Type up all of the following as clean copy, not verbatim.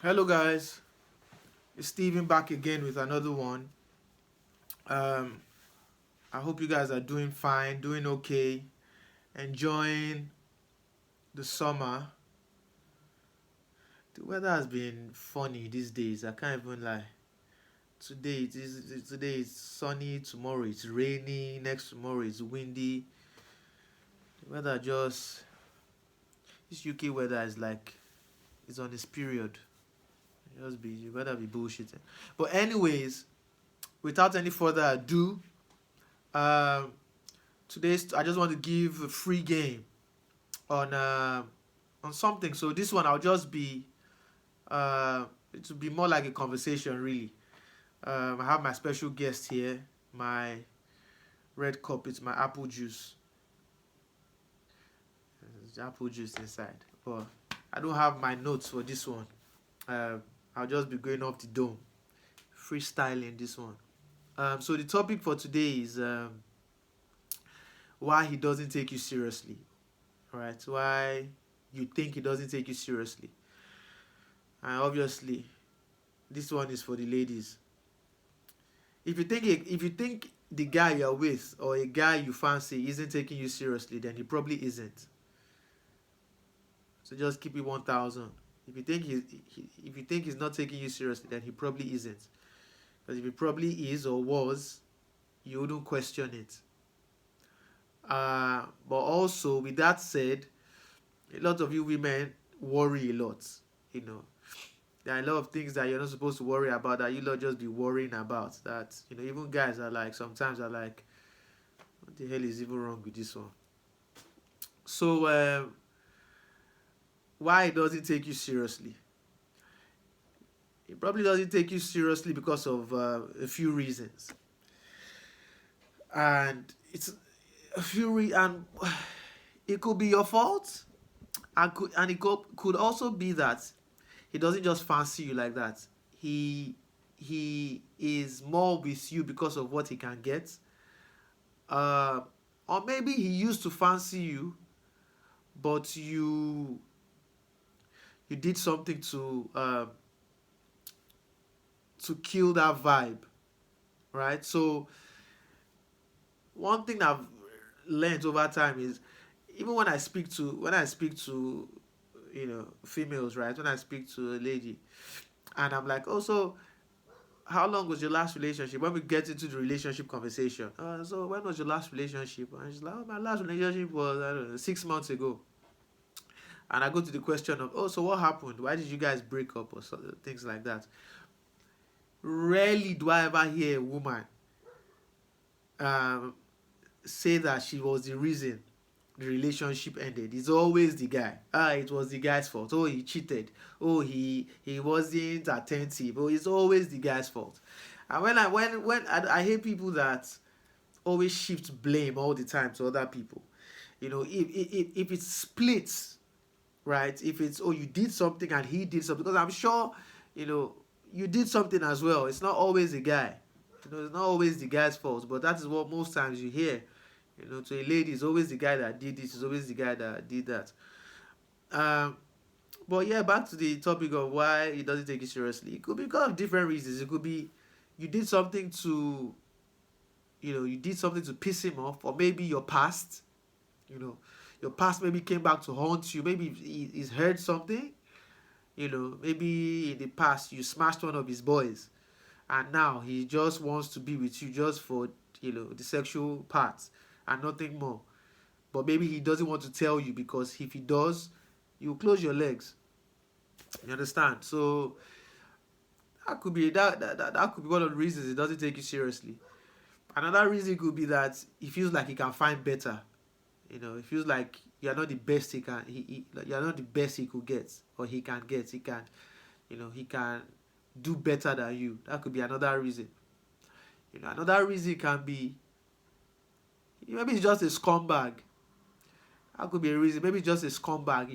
Hello, guys. It's Steven back again with another one. Um, I hope you guys are doing fine, doing okay, enjoying the summer. The weather has been funny these days. I can't even lie. Today it's sunny. Tomorrow it's rainy. Next tomorrow it's windy. The weather just this UK weather is like it's on its period. You better be bullshitting. But anyways, without any further ado, um, today's I just want to give a free game on uh, on something. So this one I'll just be it will be more like a conversation really. I have my special guest here, my red cup. It's my apple juice. There's apple juice inside, but I don't have my notes for this one. Uh, I'll just be going off the dome, freestyling this one. So the topic for today is why he doesn't take you seriously. All right, why you think he doesn't take you seriously. And obviously, this one is for the ladies. If you think the guy you're with or a guy you fancy isn't taking you seriously, then he probably isn't. So just keep it 1,000. If you think he's not taking you seriously, then he probably isn't. Because if he probably is or was, you wouldn't question it. But also, with that said, a lot of you women worry a lot. You know, there are a lot of things that you're not supposed to worry about that you lot just be worrying about. That even guys are like sometimes are like, what the hell is even wrong with this one? So why it doesn't take you seriously? It probably doesn't take you seriously because of a few reasons, and it's and it could be your fault, and it could also be that he doesn't just fancy you like that. He is more with you because of what he can get, uh, or maybe he used to fancy you, but you did something to kill that vibe, right? So one thing I've learned over time is even when I speak to females, right? When I speak to a lady, and I'm like, oh, so how long was your last relationship? When we get into the relationship conversation, so when was your last relationship? And she's like, oh, my last relationship was, I don't know, 6 months ago. And I go to the question of, oh, so what happened? Why did you guys break up or so, things like that? Rarely do I ever hear a woman um, say that she was the reason the relationship ended. It's always the guy. It was the guy's fault. Oh, he cheated. Oh, he wasn't attentive. Oh, it's always the guy's fault. And when I hate people that always shift blame all the time to other people. If it splits, right? If it's, oh, you did something and he did something, because I'm sure you know you did something as well. It's not always the guy. It's not always the guy's fault, but that is what most times you hear. To a lady, it's always the guy that did this. It's always the guy that did that. Um, but yeah, back to the topic of why he doesn't take it seriously. It could be because of different reasons. It could be you did something to, you did something to piss him off, or maybe your past. You know, your past maybe came back to haunt you. Maybe he's heard something. Maybe in the past you smashed one of his boys, and now he just wants to be with you just for the sexual parts and nothing more. But maybe he doesn't want to tell you, because if he does, you close your legs. You understand? So that could be one of the reasons he doesn't take you seriously. Another reason could be that he feels like he can find better. He feels like you're not the best you're not the best he could get, or he can get. He can do better than you. That could be another reason. Another reason can be maybe he's just a scumbag. That could be a reason. Maybe he's just a scumbag.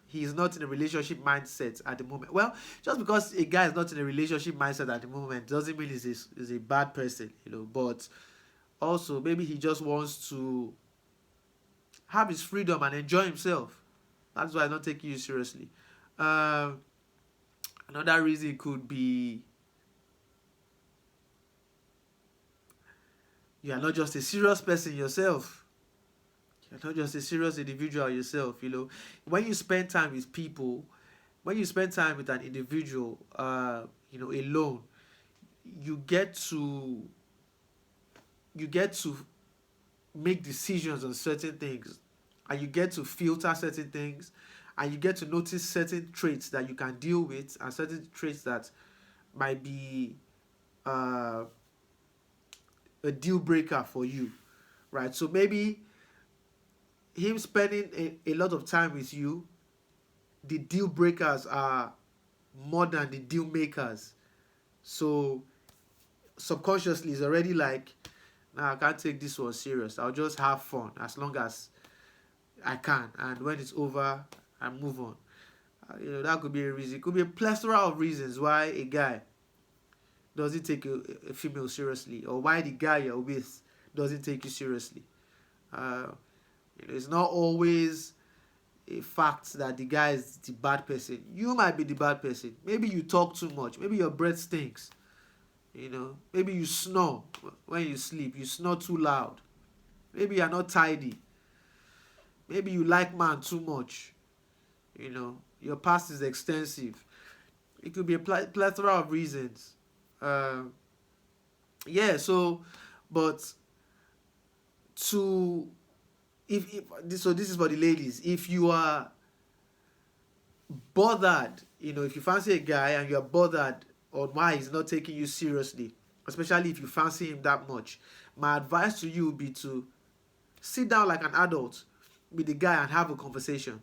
He's not in a relationship mindset at the moment. Well, just because a guy is not in a relationship mindset at the moment doesn't mean he's a bad person. But also maybe he just wants to have his freedom and enjoy himself. That's why I'm not taking you seriously. Um, Another reason could be you are not just a serious person yourself. You're not just a serious individual yourself. When you spend time with people, when you spend time with an individual, alone, you get to you get to make decisions on certain things, and you get to filter certain things, and you get to notice certain traits that you can deal with, and certain traits that might be uh, a deal breaker for you, right? So maybe him spending a lot of time with you, the deal breakers are more than the deal makers. So subconsciously, it's already like, nah, I can't take this one serious. I'll just have fun as long as I can, and when it's over, I move on. That could be a reason. It could be a plethora of reasons why a guy doesn't take a female seriously, or why the guy you're with doesn't take you seriously. Uh, it's not always a fact that the guy is the bad person. You might be the bad person. Maybe you talk too much. Maybe your breath stinks. Maybe you snore when you sleep. You snore too loud. Maybe you're not tidy. Maybe you like man too much. Your past is extensive. It could be a plethora of reasons. Uh, yeah. So, but to if this is for the ladies. If you are bothered, if you fancy a guy and you're bothered on why he's not taking you seriously, especially if you fancy him that much, my advice to you would be to sit down like an adult with the guy and have a conversation.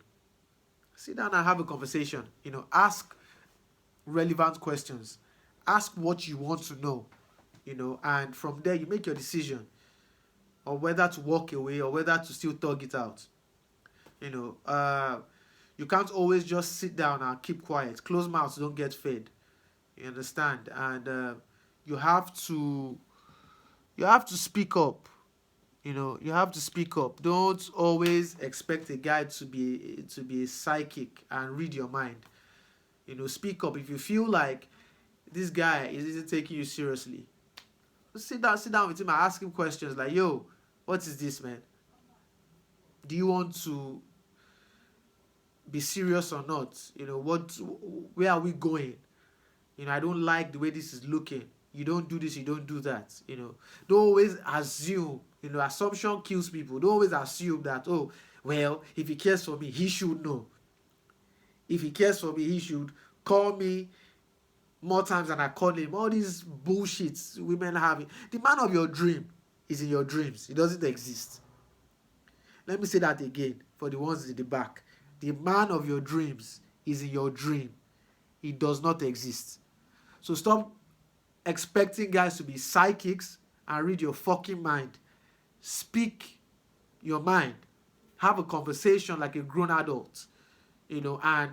Sit down and have a conversation. Ask relevant questions. Ask what you want to know. And from there you make your decision on whether to walk away or whether to still thug it out. You can't always just sit down and keep quiet. Closed mouths don't get fed. You understand? And you have to speak up. You have to speak up. Don't always expect a guy to be a psychic and read your mind. Speak up if you feel like this guy isn't taking you seriously. Sit down with him and ask him questions like, yo, what is this, man? Do you want to be serious or not? Where are we going? I don't like the way this is looking. You don't do this, you don't do that. Don't always assume. Assumption kills people. Don't always assume that, oh, well, if he cares for me, he should know. If he cares for me, he should call me more times than I call him. All these bullshits women have. The man of your dream is in your dreams. It doesn't exist. Let me say that again for the ones in the back. The man of your dreams is in your dream. It does not exist. So stop expecting guys to be psychics and read your fucking mind. Speak your mind. Have a conversation like a grown adult. And